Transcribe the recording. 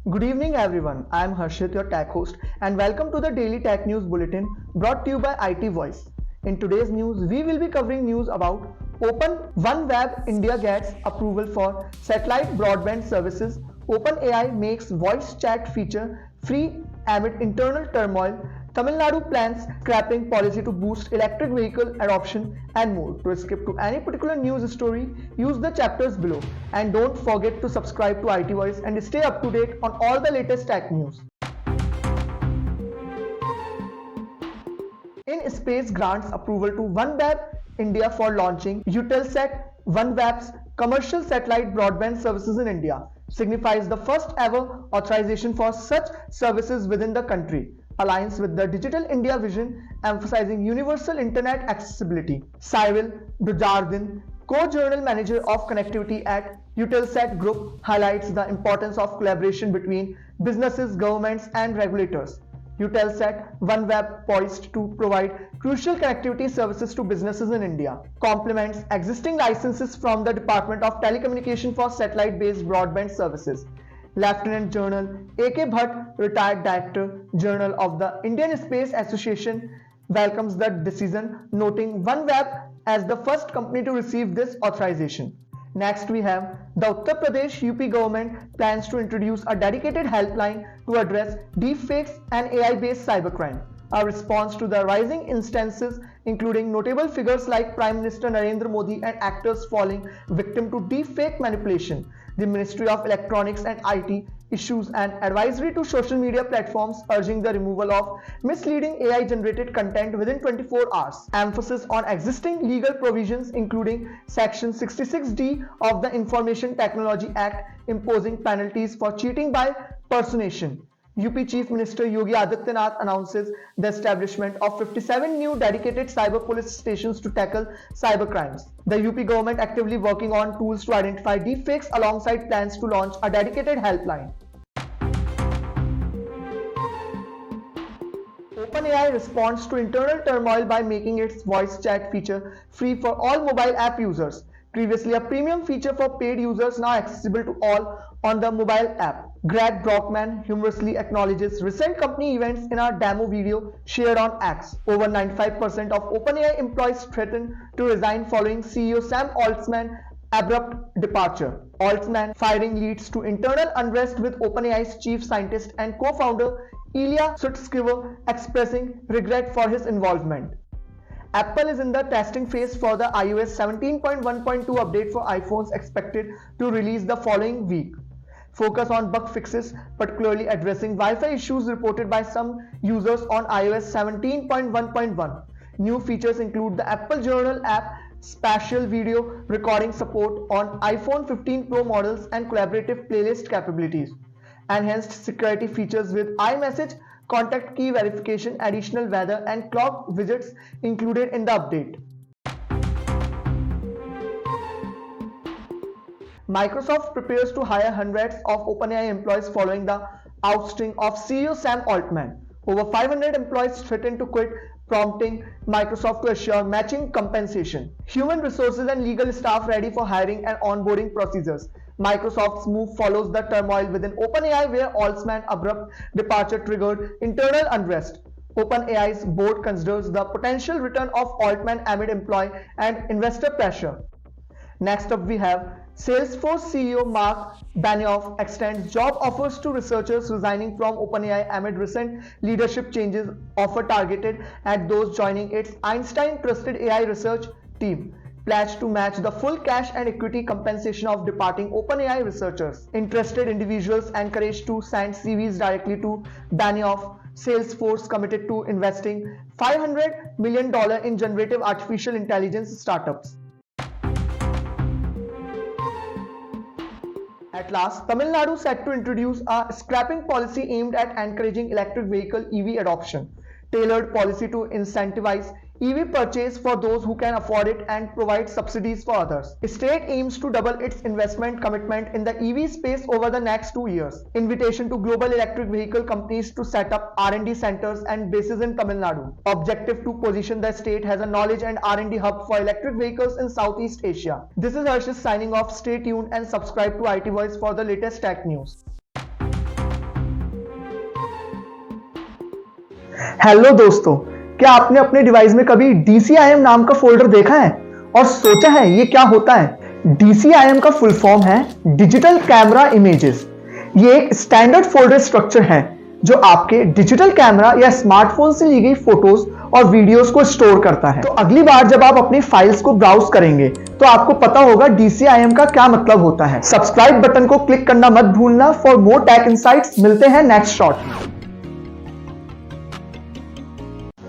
Good evening, everyone. I am Harshit, your tech host, and welcome to the Daily Tech News Bulletin brought to you by IT Voice. In today's news, we will be covering news about Open OneWeb India gets approval for satellite broadband services, OpenAI makes voice chat feature free amid internal turmoil, Tamil Nadu plans scrapping policy to boost electric vehicle adoption, and more. To skip to any particular news story, use the chapters below. And don't forget to subscribe to IT Voice and stay up to date on all the latest tech news. IN-SPACe grants approval to OneWeb India for launching Eutelsat OneWeb's commercial satellite broadband services in India, signifies the first ever authorization for such services within the country, aligns with the Digital India vision emphasizing universal internet accessibility. Cyril Dujardin, co-general manager of connectivity at Eutelsat Group, highlights the importance of collaboration between businesses, governments and regulators. Eutelsat OneWeb, poised to provide crucial connectivity services to businesses in India, complements existing licenses from the Department of Telecommunication for satellite-based broadband services. Lieutenant General A.K. Bhatt, retired Director General of the Indian Space Association, welcomes the decision, noting OneWeb as the first company to receive this authorization. Next, we have the Uttar Pradesh UP government plans to introduce a dedicated helpline to address deepfakes and AI-based cybercrime, a response to the rising instances including notable figures like Prime Minister Narendra Modi and actors falling victim to deepfake manipulation. The Ministry of Electronics and IT issues an advisory to social media platforms urging the removal of misleading AI-generated content within 24 hours. Emphasis on existing legal provisions including Section 66D of the Information Technology Act imposing penalties for cheating by personation. UP Chief Minister Yogi Adityanath announces the establishment of 57 new dedicated cyber police stations to tackle cybercrimes. The UP government actively working on tools to identify deepfakes alongside plans to launch a dedicated helpline. OpenAI responds to internal turmoil by making its voice chat feature free for all mobile app users. Previously a premium feature for paid users, now accessible to all on the mobile app. Greg Brockman humorously acknowledges recent company events in a demo video shared on X. Over 95% of OpenAI employees threaten to resign following CEO Sam Altman's abrupt departure. Altman firing leads to internal unrest with OpenAI's chief scientist and co-founder Ilya Sutskever expressing regret for his involvement. Apple is in the testing phase for the iOS 17.1.2 update for iPhones expected to release the following week. Focus on bug fixes, particularly addressing Wi-Fi issues reported by some users on iOS 17.1.1. New features include the Apple Journal app, spatial video recording support on iPhone 15 Pro models and collaborative playlist capabilities. Enhanced security features with iMessage, contact key verification, additional weather and clock widgets included in the update. Microsoft prepares to hire hundreds of OpenAI employees following the ousting of CEO Sam Altman. Over 500 employees threatened to quit, prompting Microsoft to assure matching compensation. Human resources and legal staff ready for hiring and onboarding procedures. Microsoft's move follows the turmoil within OpenAI where Altman's abrupt departure triggered internal unrest. OpenAI's board considers the potential return of Altman amid employee and investor pressure. Next up we have Salesforce CEO Mark Benioff extends job offers to researchers resigning from OpenAI amid recent leadership changes, offer targeted at those joining its Einstein Trusted AI Research team. Pledged to match the full cash and equity compensation of departing OpenAI researchers. Interested individuals encouraged to send CVs directly to Benioff. Salesforce committed to investing $500 million in generative artificial intelligence startups. At last, Tamil Nadu set to introduce a scrapping policy aimed at encouraging electric vehicle EV adoption. Tailored policy to incentivize EV purchase for those who can afford it and provide subsidies for others. The state aims to double its investment commitment in the EV space over the next 2 years. Invitation to global electric vehicle companies to set up R&D centers and bases in Tamil Nadu. Objective to position the state as a knowledge and R&D hub for electric vehicles in Southeast Asia. This is Harshit signing off. Stay tuned and subscribe to IT Voice for the latest tech news. Hello दोस्तों, क्या आपने अपने device में कभी DCIM नाम का folder देखा है और सोचा है ये क्या होता है? DCIM का फुल फॉर्म है डिजिटल कैमरा इमेजेस। ये एक स्टैंडर्ड फोल्डर स्ट्रक्चर है जो आपके डिजिटल कैमरा या स्मार्टफोन से ली गई फोटोज और वीडियोस को स्टोर करता है। तो अगली बार जब आप अपनी फाइल्स को ब्राउज करेंगे तो आपको पता होगा DCIM का क्या मतलब होता है। सब्सक्राइब बटन को क्लिक करना मत भूलना। फॉर मोर टेक इनसाइट्स मिलते हैं नेक्स्ट शॉट में।